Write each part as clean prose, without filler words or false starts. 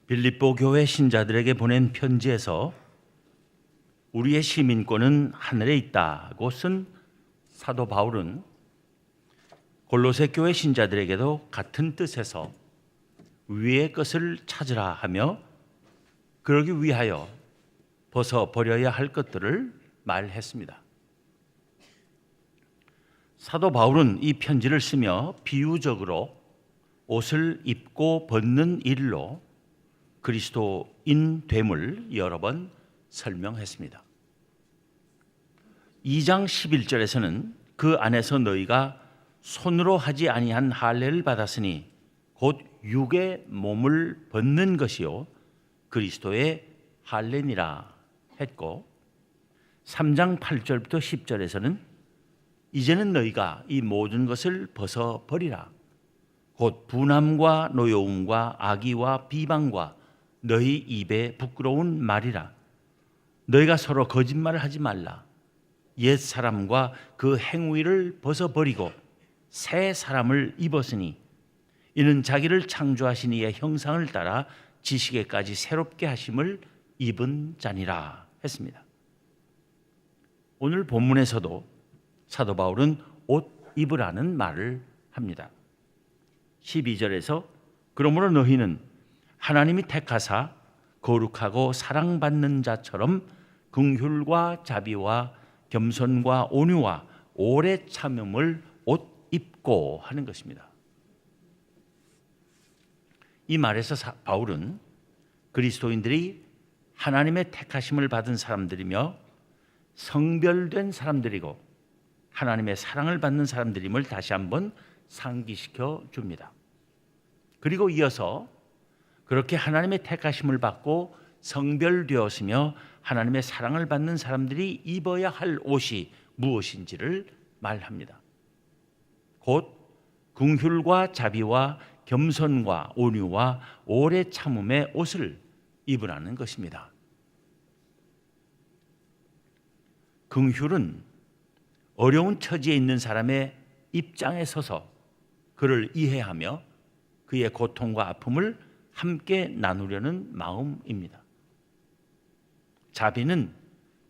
빌립보 교회 신자들에게 보낸 편지에서 우리의 시민권은 하늘에 있다고 쓴 사도 바울은 골로새 교회 신자들에게도 같은 뜻에서 위의 것을 찾으라 하며 그러기 위하여 벗어버려야 할 것들을 말했습니다. 사도 바울은 이 편지를 쓰며 비유적으로 옷을 입고 벗는 일로 그리스도인 됨을 여러 번 설명했습니다. 2장 11절에서는 그 안에서 너희가 손으로 하지 아니한 할례를 받았으니 곧 육의 몸을 벗는 것이요 그리스도의 할례니라 했고, 3장 8절부터 10절에서는 이제는 너희가 이 모든 것을 벗어버리라. 곧 분함과 노여움과 악의와 비방과 너희 입에 부끄러운 말이라. 너희가 서로 거짓말을 하지 말라. 옛 사람과 그 행위를 벗어버리고 새 사람을 입었으니 이는 자기를 창조하신 이의 형상을 따라 지식에까지 새롭게 하심을 입은 자니라 했습니다. 오늘 본문에서도 사도 바울은 옷 입으라는 말을 합니다. 12절에서 그러므로 너희는 하나님이 택하사 거룩하고 사랑받는 자처럼 긍휼과 자비와 겸손과 온유와 오래 참음을 옷 입고 하는 것입니다. 이 말에서 바울은 그리스도인들이 하나님의 택하심을 받은 사람들이며 성별된 사람들이고 하나님의 사랑을 받는 사람들임을 다시 한번 상기시켜 줍니다. 그리고 이어서 그렇게 하나님의 택하심을 받고 성별되었으며 하나님의 사랑을 받는 사람들이 입어야 할 옷이 무엇인지를 말합니다. 곧 긍휼과 자비와 겸손과 온유와 오래 참음의 옷을 입으라는 것입니다. 긍휼은 어려운 처지에 있는 사람의 입장에 서서 그를 이해하며 그의 고통과 아픔을 함께 나누려는 마음입니다. 자비는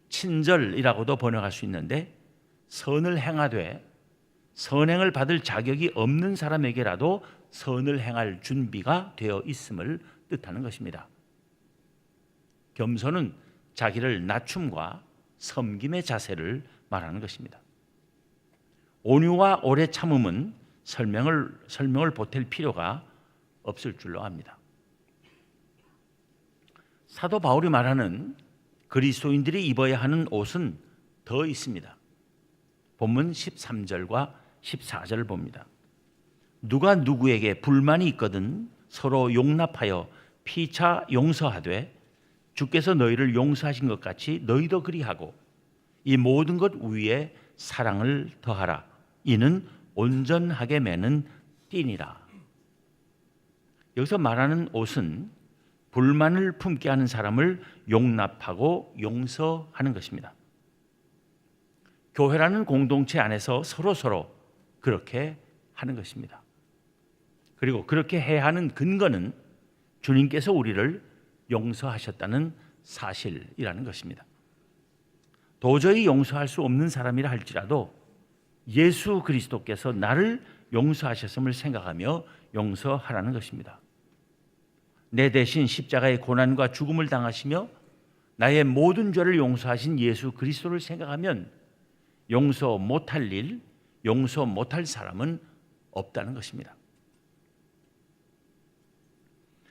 친절이라고도 번역할 수 있는데 선을 행하되 선행을 받을 자격이 없는 사람에게라도 선을 행할 준비가 되어 있음을 뜻하는 것입니다. 겸손은 자기를 낮춤과 섬김의 자세를 말하는 것입니다. 온유와 오래 참음은 설명을 보탤 필요가 없을 줄로 압니다. 사도 바울이 말하는 그리스도인들이 입어야 하는 옷은 더 있습니다. 본문 13절과 14절을 봅니다. 누가 누구에게 불만이 있거든 서로 용납하여 피차 용서하되 주께서 너희를 용서하신 것 같이 너희도 그리하고 이 모든 것 위에 사랑을 더하라. 이는 온전하게 매는 띠니라. 여기서 말하는 옷은 불만을 품게 하는 사람을 용납하고 용서하는 것입니다. 교회라는 공동체 안에서 서로 그렇게 하는 것입니다. 그리고 그렇게 해야 하는 근거는 주님께서 우리를 용서하셨다는 사실이라는 것입니다. 도저히 용서할 수 없는 사람이라 할지라도 예수 그리스도께서 나를 용서하셨음을 생각하며 용서하라는 것입니다. 내 대신 십자가의 고난과 죽음을 당하시며 나의 모든 죄를 용서하신 예수 그리스도를 생각하면 용서 못할 일, 용서 못할 사람은 없다는 것입니다.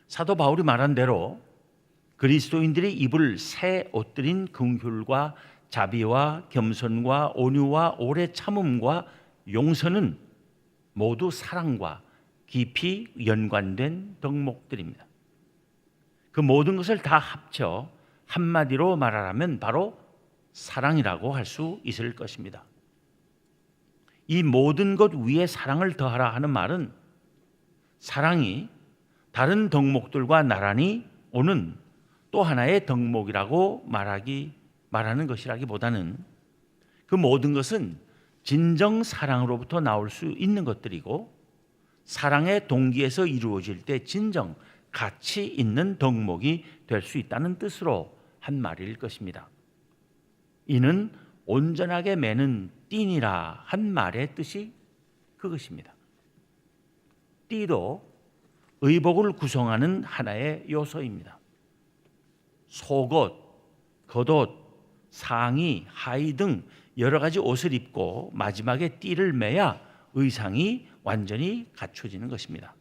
사도 바울이 말한 대로 그리스도인들이 입을 새 옷들인 긍휼과 자비와 겸손과 온유와 오래 참음과 용서는 모두 사랑과 깊이 연관된 덕목들입니다. 그 모든 것을 다 합쳐 한마디로 말하라면 바로 사랑이라고 할 수 있을 것입니다. 이 모든 것 위에 사랑을 더하라 하는 말은 사랑이 다른 덕목들과 나란히 오는 또 하나의 덕목이라고 말하는 것이라기보다는 그 모든 것은 진정 사랑으로부터 나올 수 있는 것들이고 사랑의 동기에서 이루어질 때 진정 가치 있는 덕목이 될 수 있다는 뜻으로 한 말일 것입니다. 이는 온전하게 매는 띠니라 한 말의 뜻이 그것입니다. 띠도 의복을 구성하는 하나의 요소입니다. 속옷, 겉옷, 상의, 하의 등 여러 가지 옷을 입고 마지막에 띠를 매야 의상이 완전히 갖춰지는 것입니다.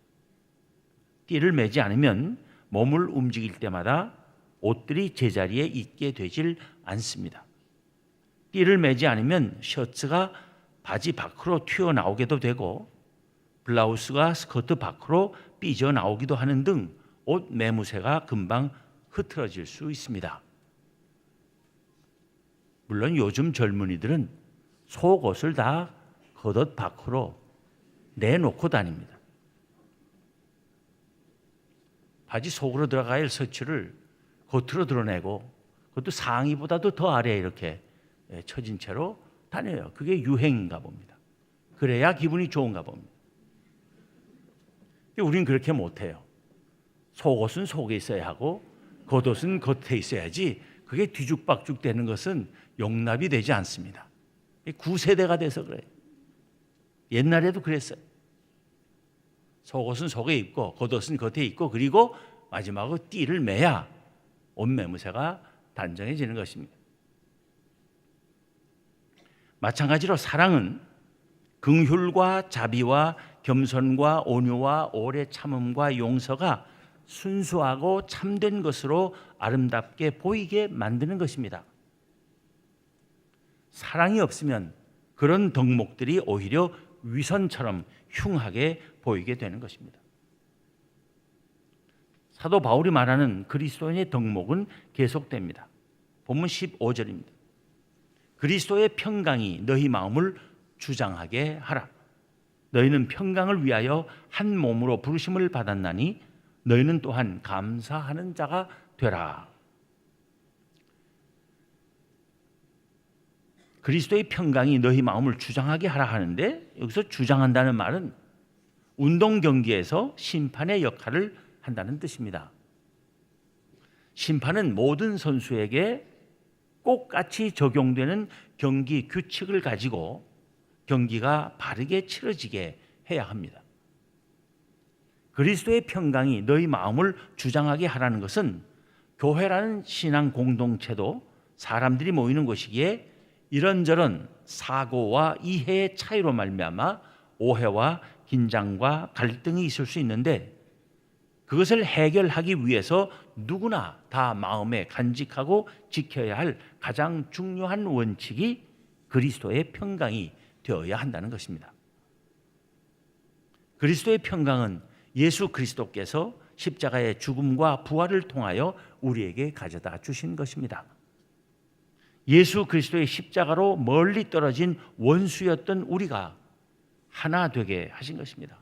띠를 매지 않으면 몸을 움직일 때마다 옷들이 제자리에 있게 되질 않습니다. 띠를 매지 않으면 셔츠가 바지 밖으로 튀어나오게도 되고 블라우스가 스커트 밖으로 삐져나오기도 하는 등 옷 매무새가 금방 흐트러질 수 있습니다. 물론 요즘 젊은이들은 속옷을 다 겉옷 밖으로 내놓고 다닙니다. 바지 속으로 들어가야 할 셔츠를 겉으로 드러내고 그것도 상의보다도 더 아래에 이렇게 처진 채로 다녀요. 그게 유행인가 봅니다. 그래야 기분이 좋은가 봅니다. 우리는 그렇게 못해요. 속옷은 속에 있어야 하고 겉옷은 겉에 있어야지 그게 뒤죽박죽 되는 것은 용납이 되지 않습니다. 구세대가 돼서 그래요. 옛날에도 그랬어요. 속옷은 속에 입고 겉옷은 겉에 입고 그리고 마지막으로 띠를 매야 옷 매무새가 단정해지는 것입니다. 마찬가지로 사랑은 긍휼과 자비와 겸손과 온유와 오래 참음과 용서가 순수하고 참된 것으로 아름답게 보이게 만드는 것입니다. 사랑이 없으면 그런 덕목들이 오히려 위선처럼 흉하게 보이게 되는 것입니다. 사도 바울이 말하는 그리스도인의 덕목은 계속됩니다. 본문 15절입니다. 그리스도의 평강이 너희 마음을 주장하게 하라. 너희는 평강을 위하여 한 몸으로 부르심을 받았나니 너희는 또한 감사하는 자가 되라. 그리스도의 평강이 너희 마음을 주장하게 하라 하는데 여기서 주장한다는 말은 운동 경기에서 심판의 역할을 한다는 뜻입니다. 심판은 모든 선수에게 똑같이 적용되는 경기 규칙을 가지고 경기가 바르게 치러지게 해야 합니다. 그리스도의 평강이 너희 마음을 주장하게 하라는 것은 교회라는 신앙 공동체도 사람들이 모이는 곳이기에 이런저런 사고와 이해의 차이로 말미암아 오해와 긴장과 갈등이 있을 수 있는데 그것을 해결하기 위해서 누구나 다 마음에 간직하고 지켜야 할 가장 중요한 원칙이 그리스도의 평강이 되어야 한다는 것입니다. 그리스도의 평강은 예수 그리스도께서 십자가의 죽음과 부활을 통하여 우리에게 가져다 주신 것입니다. 예수 그리스도의 십자가로 멀리 떨어진 원수였던 우리가 하나 되게 하신 것입니다.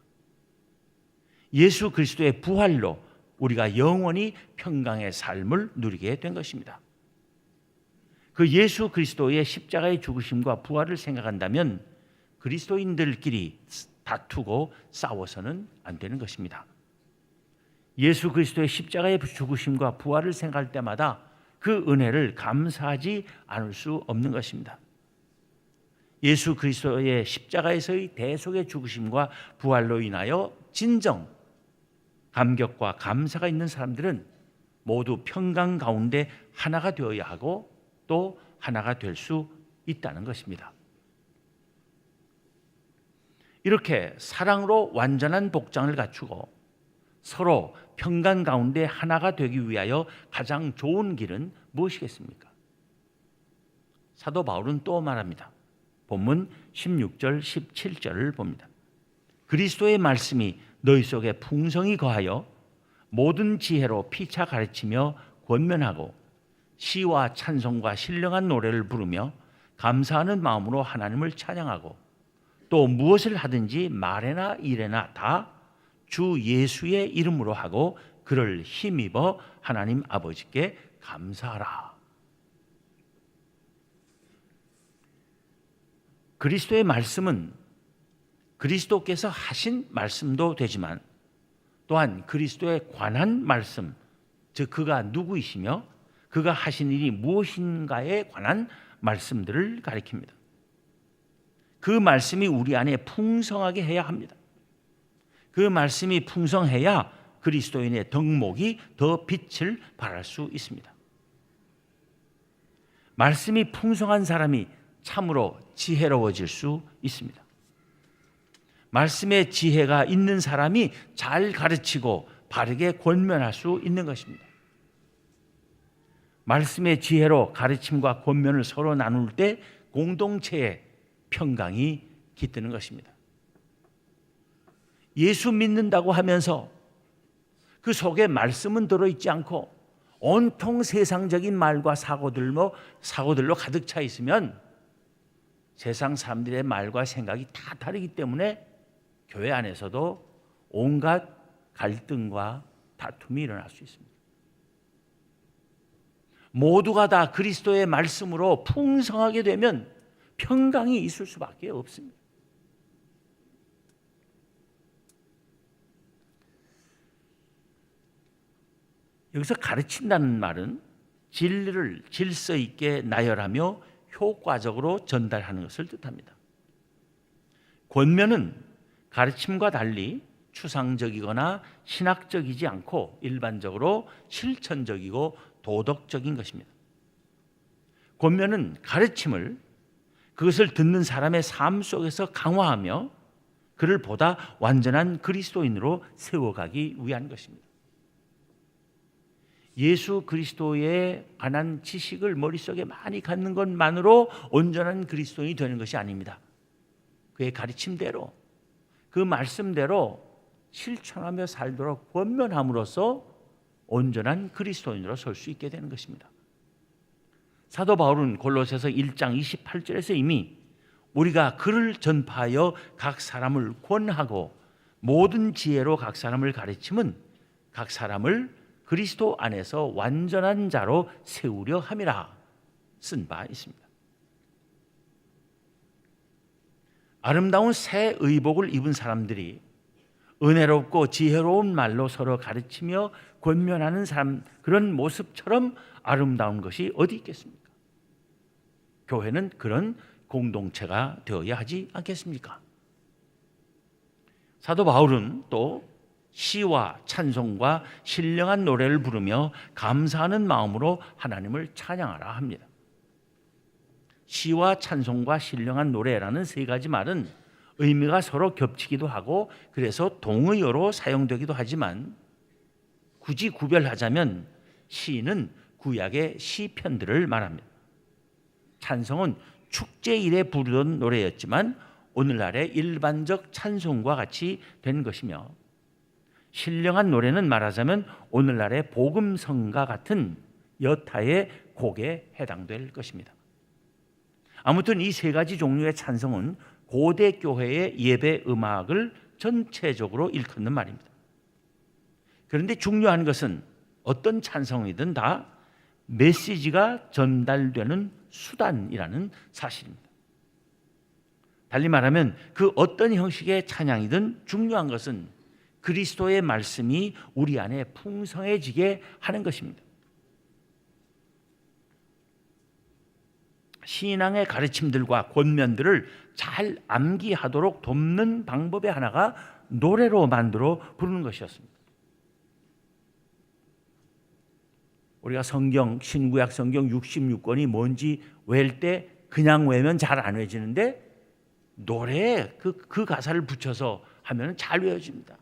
예수 그리스도의 부활로 우리가 영원히 평강의 삶을 누리게 된 것입니다. 그 예수 그리스도의 십자가의 죽으심과 부활을 생각한다면 그리스도인들끼리 다투고 싸워서는 안 되는 것입니다. 예수 그리스도의 십자가의 죽으심과 부활을 생각할 때마다 그 은혜를 감사하지 않을 수 없는 것입니다. 예수 그리스도의 십자가에서의 대속의 죽으심과 부활로 인하여 진정 감격과 감사가 있는 사람들은 모두 평강 가운데 하나가 되어야 하고 또 하나가 될 수 있다는 것입니다. 이렇게 사랑으로 완전한 복장을 갖추고 서로 평강 가운데 하나가 되기 위하여 가장 좋은 길은 무엇이겠습니까? 사도 바울은 또 말합니다. 본문 16절 17절을 봅니다. 그리스도의 말씀이 너희 속에 풍성히 거하여 모든 지혜로 피차 가르치며 권면하고 시와 찬송과 신령한 노래를 부르며 감사하는 마음으로 하나님을 찬양하고 또 무엇을 하든지 말에나 일에나 다 주 예수의 이름으로 하고 그를 힘입어 하나님 아버지께 감사하라. 그리스도의 말씀은 그리스도께서 하신 말씀도 되지만 또한 그리스도에 관한 말씀, 즉 그가 누구이시며 그가 하신 일이 무엇인가에 관한 말씀들을 가리킵니다. 그 말씀이 우리 안에 풍성하게 해야 합니다. 그 말씀이 풍성해야 그리스도인의 덕목이 더 빛을 발할 수 있습니다. 말씀이 풍성한 사람이 참으로 지혜로워질 수 있습니다. 말씀의 지혜가 있는 사람이 잘 가르치고 바르게 권면할 수 있는 것입니다. 말씀의 지혜로 가르침과 권면을 서로 나눌 때 공동체의 평강이 깃드는 것입니다. 예수 믿는다고 하면서 그 속에 말씀은 들어있지 않고 온통 세상적인 말과 사고들로 가득 차 있으면 세상 사람들의 말과 생각이 다 다르기 때문에 교회 안에서도 온갖 갈등과 다툼이 일어날 수 있습니다. 모두가 다 그리스도의 말씀으로 풍성하게 되면 평강이 있을 수밖에 없습니다. 여기서 가르친다는 말은 진리를 질서 있게 나열하며 효과적으로 전달하는 것을 뜻합니다. 권면은 가르침과 달리 추상적이거나 신학적이지 않고 일반적으로 실천적이고 도덕적인 것입니다. 권면은 가르침을 그것을 듣는 사람의 삶 속에서 강화하며 그를 보다 완전한 그리스도인으로 세워가기 위한 것입니다. 예수 그리스도에 관한 지식을 머릿속에 많이 갖는 것만으로 온전한 그리스도인이 되는 것이 아닙니다. 그의 가르침대로 그 말씀대로 실천하며 살도록 권면함으로써 온전한 그리스도인으로 설 수 있게 되는 것입니다. 사도 바울은 골로새서 1장 28절에서 이미 우리가 그를 전파하여 각 사람을 권하고 모든 지혜로 각 사람을 가르침은 각 사람을 그리스도 안에서 완전한 자로 세우려 함이라 쓴 바 있습니다. 아름다운 새 의복을 입은 사람들이 은혜롭고 지혜로운 말로 서로 가르치며 권면하는 사람, 그런 모습처럼 아름다운 것이 어디 있겠습니까? 교회는 그런 공동체가 되어야 하지 않겠습니까? 사도 바울은 또 시와 찬송과 신령한 노래를 부르며 감사하는 마음으로 하나님을 찬양하라 합니다. 시와 찬송과 신령한 노래라는 세 가지 말은 의미가 서로 겹치기도 하고 그래서 동의어로 사용되기도 하지만 굳이 구별하자면 시는 구약의 시편들을 말합니다. 찬송은 축제일에 부르던 노래였지만 오늘날의 일반적 찬송과 같이 된 것이며 신령한 노래는 말하자면 오늘날의 복음성과 같은 여타의 곡에 해당될 것입니다. 아무튼 이 세 가지 종류의 찬송은 고대 교회의 예배 음악을 전체적으로 일컫는 말입니다. 그런데 중요한 것은 어떤 찬송이든 다 메시지가 전달되는 수단이라는 사실입니다. 달리 말하면 그 어떤 형식의 찬양이든 중요한 것은 그리스도의 말씀이 우리 안에 풍성해지게 하는 것입니다. 신앙의 가르침들과 권면들을 잘 암기하도록 돕는 방법의 하나가 노래로 만들어 부르는 것이었습니다. 우리가 성경, 신구약 성경 66권이 뭔지 외울 때 그냥 외우면 잘 안 외워지는데 노래에 그 가사를 붙여서 하면 잘 외워집니다.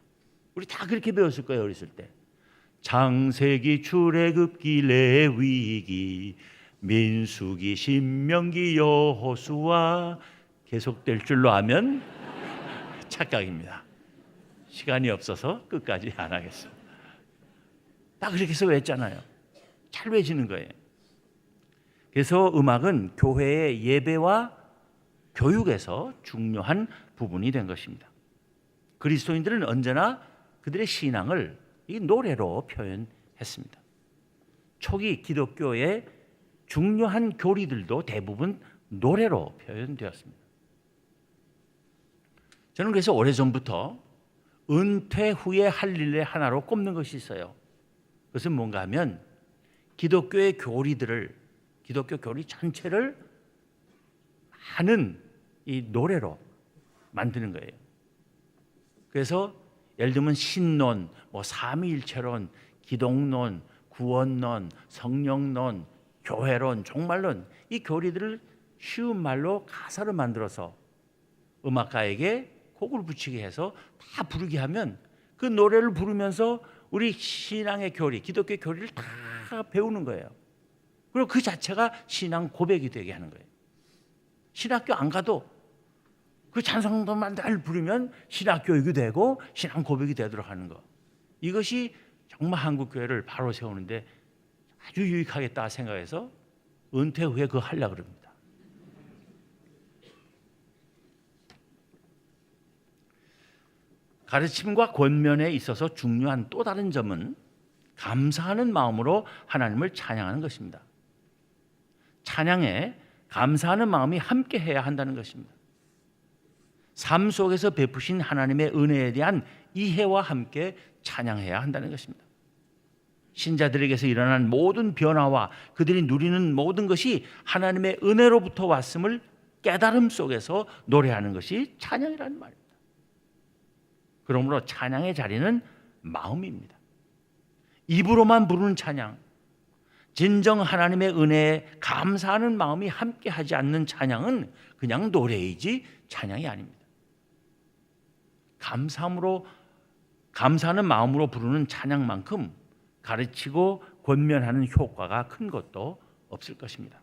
우리 다 그렇게 배웠을 거예요, 어렸을 때. 창세기, 출애굽기, 레위기, 민수기, 신명기, 여호수아 계속될 줄로 아면 착각입니다. 시간이 없어서 끝까지 안 하겠습니다. 다 그렇게 해서 외웠잖아요. 잘 외워지는 거예요. 그래서 음악은 교회의 예배와 교육에서 중요한 부분이 된 것입니다. 그리스도인들은 언제나 그들의 신앙을 이 노래로 표현했습니다. 초기 기독교의 중요한 교리들도 대부분 노래로 표현되었습니다. 저는 그래서 오래전부터 은퇴 후에 할 일의 하나로 꼽는 것이 있어요. 그것은 뭔가 하면 기독교의 교리들을, 기독교 교리 전체를 하는 이 노래로 만드는 거예요. 그래서 예를 들면 신론, 삼위일체론, 기독론, 구원론, 성령론, 교회론, 종말론, 이 교리들을 쉬운 말로 가사를 만들어서 음악가에게 곡을 붙이게 해서 다 부르게 하면 그 노래를 부르면서 우리 신앙의 교리, 기독교 교리를 다 배우는 거예요. 그리고 그 자체가 신앙 고백이 되게 하는 거예요. 신학교 안 가도 그 찬송도만 날 부르면 신학 교육이 되고 신앙 고백이 되도록 하는 거. 이것이 정말 한국 교회를 바로 세우는데 아주 유익하겠다 생각해서 은퇴 후에 그거 하려고 그럽니다. 가르침과 권면에 있어서 중요한 또 다른 점은 감사하는 마음으로 하나님을 찬양하는 것입니다. 찬양에 감사하는 마음이 함께 해야 한다는 것입니다. 삶 속에서 베푸신 하나님의 은혜에 대한 이해와 함께 찬양해야 한다는 것입니다. 신자들에게서 일어난 모든 변화와 그들이 누리는 모든 것이 하나님의 은혜로부터 왔음을 깨달음 속에서 노래하는 것이 찬양이라는 말입니다. 그러므로 찬양의 자리는 마음입니다. 입으로만 부르는 찬양, 진정 하나님의 은혜에 감사하는 마음이 함께하지 않는 찬양은 그냥 노래이지 찬양이 아닙니다. 감사하는 마음으로 부르는 찬양만큼 가르치고 권면하는 효과가 큰 것도 없을 것입니다.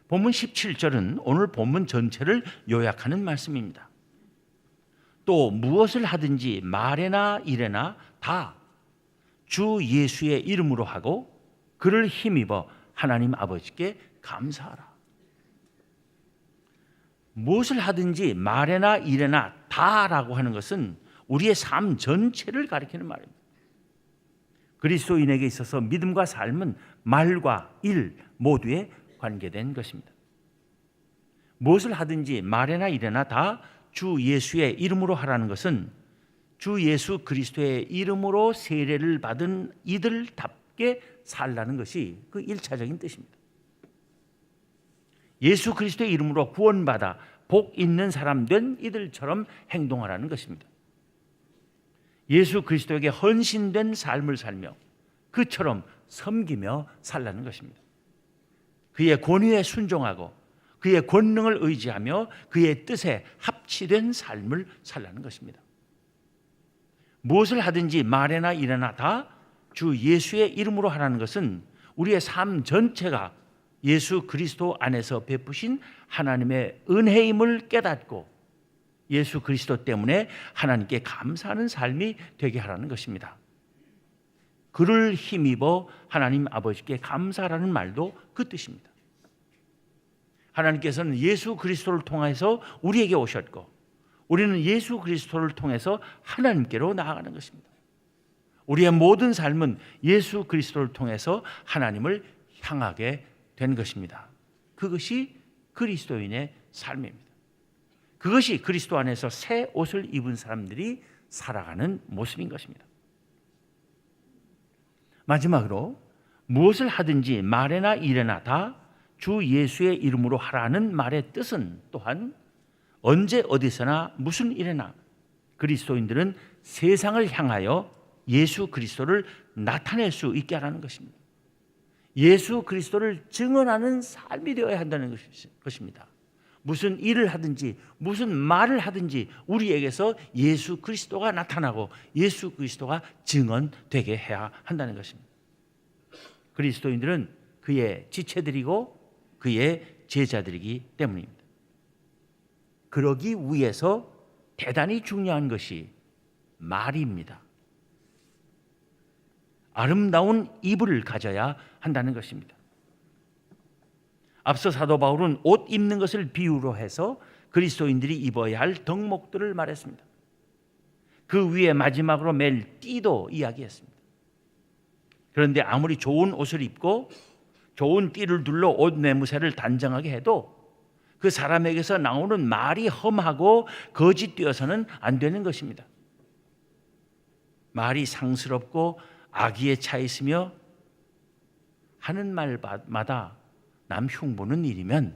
본문 17절은 오늘 본문 전체를 요약하는 말씀입니다. 또 무엇을 하든지 말에나 일에나 다 주 예수의 이름으로 하고 그를 힘입어 하나님 아버지께 감사하라. 무엇을 하든지 말에나 일에나 다라고 하는 것은 우리의 삶 전체를 가리키는 말입니다. 그리스도인에게 있어서 믿음과 삶은 말과 일 모두에 관계된 것입니다. 무엇을 하든지 말에나 일에나 다 주 예수의 이름으로 하라는 것은 주 예수 그리스도의 이름으로 세례를 받은 이들답게 살라는 것이 그 1차적인 뜻입니다. 예수 그리스도의 이름으로 구원받아 복 있는 사람 된 이들처럼 행동하라는 것입니다. 예수 그리스도에게 헌신된 삶을 살며 그처럼 섬기며 살라는 것입니다. 그의 권위에 순종하고 그의 권능을 의지하며 그의 뜻에 합치된 삶을 살라는 것입니다. 무엇을 하든지 말에나 일에나 다 주 예수의 이름으로 하라는 것은 우리의 삶 전체가 예수 그리스도 안에서 베푸신 하나님의 은혜임을 깨닫고 예수 그리스도 때문에 하나님께 감사하는 삶이 되게 하라는 것입니다. 그를 힘입어 하나님 아버지께 감사하라는 말도 그 뜻입니다. 하나님께서는 예수 그리스도를 통해서 우리에게 오셨고 우리는 예수 그리스도를 통해서 하나님께로 나아가는 것입니다. 우리의 모든 삶은 예수 그리스도를 통해서 하나님을 향하게 된 것입니다. 그것이 그리스도인의 삶입니다. 그것이 그리스도 안에서 새 옷을 입은 사람들이 살아가는 모습인 것입니다. 마지막으로 무엇을 하든지 말에나 일에나 다 주 예수의 이름으로 하라는 말의 뜻은 또한 언제 어디서나 무슨 일에나 그리스도인들은 세상을 향하여 예수 그리스도를 나타낼 수 있게 하라는 것입니다. 예수 그리스도를 증언하는 삶이 되어야 한다는 것입니다. 무슨 일을 하든지 무슨 말을 하든지 우리에게서 예수 그리스도가 나타나고 예수 그리스도가 증언되게 해야 한다는 것입니다. 그리스도인들은 그의 지체들이고 그의 제자들이기 때문입니다. 그러기 위해서 대단히 중요한 것이 말입니다. 아름다운 입을 가져야 한다는 것입니다. 앞서 사도 바울은 옷 입는 것을 비유로 해서 그리스도인들이 입어야 할 덕목들을 말했습니다. 그 위에 마지막으로 맬 띠도 이야기했습니다. 그런데 아무리 좋은 옷을 입고 좋은 띠를 둘러 옷 매무새를 단정하게 해도 그 사람에게서 나오는 말이 험하고 거짓되어서는 안 되는 것입니다. 말이 상스럽고 악의에 차 있으며 하는 말마다 남 흉보는 일이면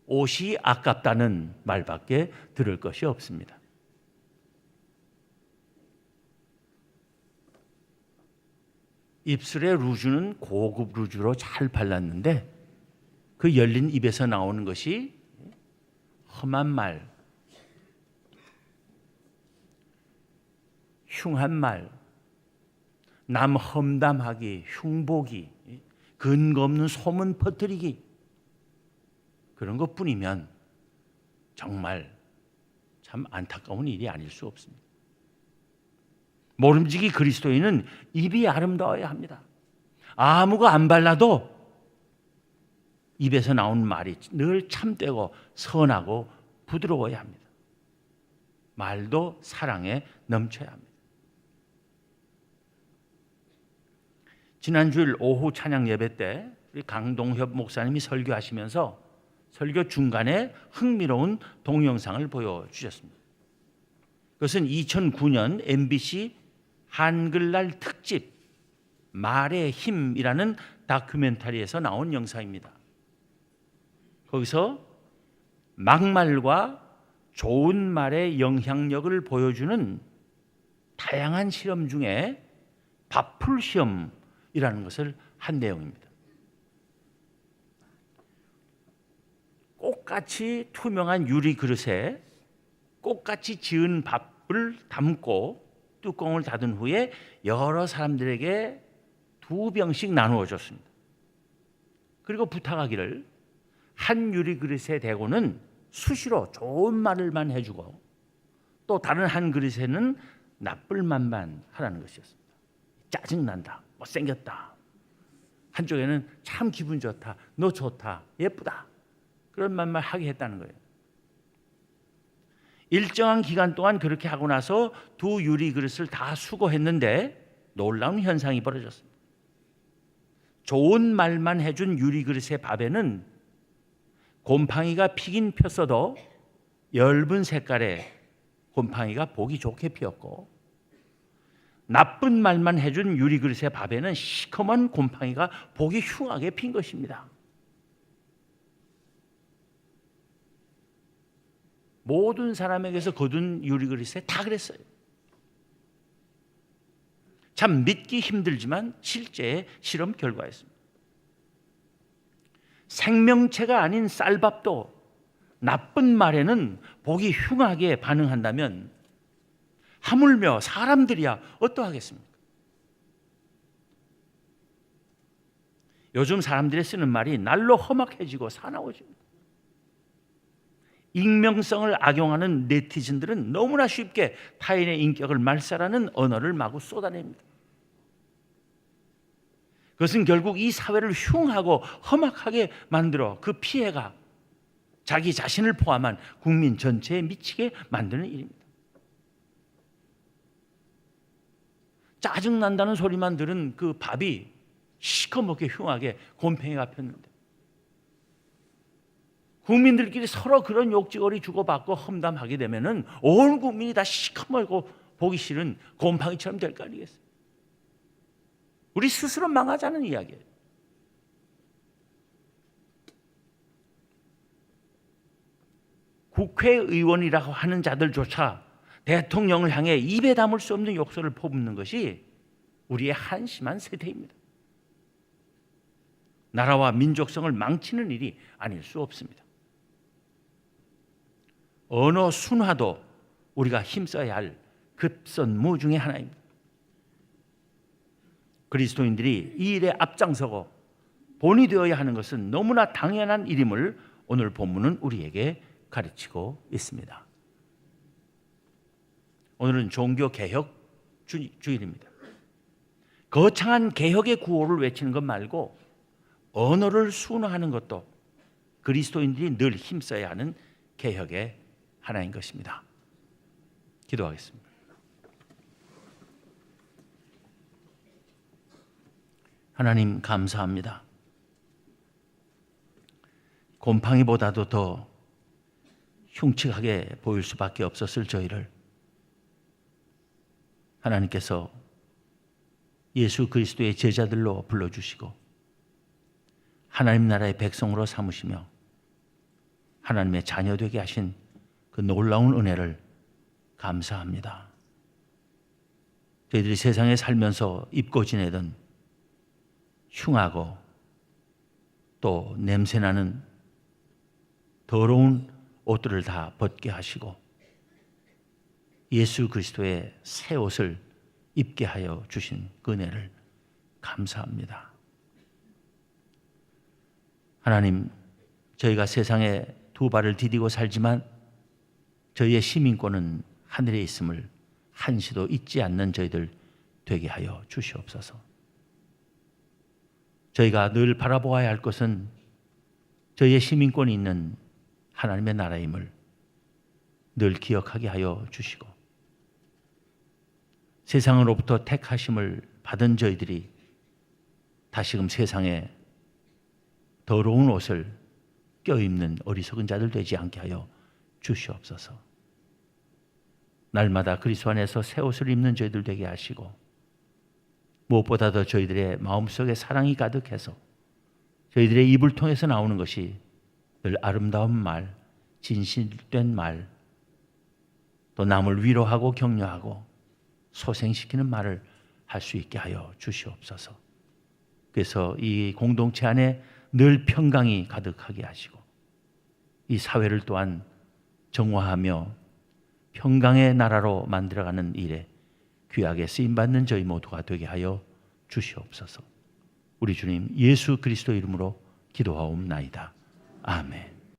옷이 아깝다는 말밖에 들을 것이 없습니다. 입술에 루즈는 고급 루즈로 잘 발랐는데 그 열린 입에서 나오는 것이 험한 말, 흉한 말, 남 험담하기, 흉보기, 근거 없는 소문 퍼뜨리기, 그런 것뿐이면 정말 참 안타까운 일이 아닐 수 없습니다. 모름지기 그리스도인은 입이 아름다워야 합니다. 아무가 안 발라도 입에서 나오는 말이 늘 참되고 선하고 부드러워야 합니다. 말도 사랑에 넘쳐야 합니다. 지난 주일 오후 찬양 예배 때 우리 강동협 목사님이 설교하시면서 설교 중간에 흥미로운 동영상을 보여주셨습니다. 그것은 2009년 MBC 한글날 특집 말의 힘이라는 다큐멘터리에서 나온 영상입니다. 거기서 막말과 좋은 말의 영향력을 보여주는 다양한 실험 중에 밥풀 시험이라는 것을 한 내용입니다. 꽃같이 투명한 유리 그릇에 꽃같이 지은 밥을 담고 뚜껑을 닫은 후에 여러 사람들에게 2병씩 나누어 줬습니다. 그리고 부탁하기를 한 유리 그릇에 대고는 수시로 좋은 말을만 해주고 또 다른 한 그릇에는 나쁠 말만 하라는 것이었습니다. 짜증난다, 못생겼다, 한쪽에는 참 기분 좋다, 너 좋다, 예쁘다, 그런 말만 하게 했다는 거예요. 일정한 기간 동안 그렇게 하고 나서 2 유리 그릇을 다 수거했는데 놀라운 현상이 벌어졌습니다. 좋은 말만 해준 유리 그릇의 밥에는 곰팡이가 피긴 폈어도 엷은 색깔의 곰팡이가 보기 좋게 피었고, 나쁜 말만 해준 유리 그릇의 밥에는 시커먼 곰팡이가 보기 흉하게 핀 것입니다. 모든 사람에게서 거둔 유리 그릇에 다 그랬어요. 참 믿기 힘들지만 실제의 실험 결과였습니다. 생명체가 아닌 쌀밥도 나쁜 말에는 보기 흉하게 반응한다면 하물며 사람들이야 어떠하겠습니까? 요즘 사람들이 쓰는 말이 날로 험악해지고 사나워집니다. 익명성을 악용하는 네티즌들은 너무나 쉽게 타인의 인격을 말살하는 언어를 마구 쏟아냅니다. 그것은 결국 이 사회를 흉하고 험악하게 만들어 그 피해가 자기 자신을 포함한 국민 전체에 미치게 만드는 일입니다. 짜증난다는 소리만 들은 그 밥이 시커멓게 흉하게 곰팡이가 폈는데 국민들끼리 서로 그런 욕지거리 주고받고 험담하게 되면은 온 국민이 다 시커멓고 보기 싫은 곰팡이처럼 될 거 아니겠어요? 우리 스스로 망하자는 이야기예요. 국회의원이라고 하는 자들조차 대통령을 향해 입에 담을 수 없는 욕설을 퍼붓는 것이 우리의 한심한 세태입니다. 나라와 민족성을 망치는 일이 아닐 수 없습니다. 언어 순화도 우리가 힘써야 할 급선무 중의 하나입니다. 그리스도인들이 이 일에 앞장서고 본이 되어야 하는 것은 너무나 당연한 일임을 오늘 본문은 우리에게 가르치고 있습니다. 오늘은 종교개혁 주일입니다. 거창한 개혁의 구호를 외치는 것 말고 언어를 순화하는 것도 그리스도인들이 늘 힘써야 하는 개혁의 하나인 것입니다. 기도하겠습니다. 하나님 감사합니다. 곰팡이보다도 더 흉측하게 보일 수밖에 없었을 저희를 하나님께서 예수 그리스도의 제자들로 불러주시고 하나님 나라의 백성으로 삼으시며 하나님의 자녀 되게 하신 그 놀라운 은혜를 감사합니다. 저희들이 세상에 살면서 입고 지내던 흉하고 또 냄새나는 더러운 옷들을 다 벗게 하시고 예수 그리스도의 새 옷을 입게 하여 주신 그 은혜를 감사합니다. 하나님, 저희가 세상에 두 발을 디디고 살지만 저희의 시민권은 하늘에 있음을 한시도 잊지 않는 저희들 되게 하여 주시옵소서. 저희가 늘 바라보아야 할 것은 저희의 시민권이 있는 하나님의 나라임을 늘 기억하게 하여 주시고 세상으로부터 택하심을 받은 저희들이 다시금 세상에 더러운 옷을 껴입는 어리석은 자들 되지 않게 하여 주시옵소서. 날마다 그리스도 안에서 새 옷을 입는 저희들 되게 하시고 무엇보다도 저희들의 마음속에 사랑이 가득해서 저희들의 입을 통해서 나오는 것이 늘 아름다운 말, 진실된 말, 또 남을 위로하고 격려하고 소생시키는 말을 할 수 있게 하여 주시옵소서. 그래서 이 공동체 안에 늘 평강이 가득하게 하시고 이 사회를 또한 정화하며 평강의 나라로 만들어가는 일에 귀하게 쓰임받는 저희 모두가 되게 하여 주시옵소서. 우리 주님 예수 그리스도 이름으로 기도하옵나이다. 아멘.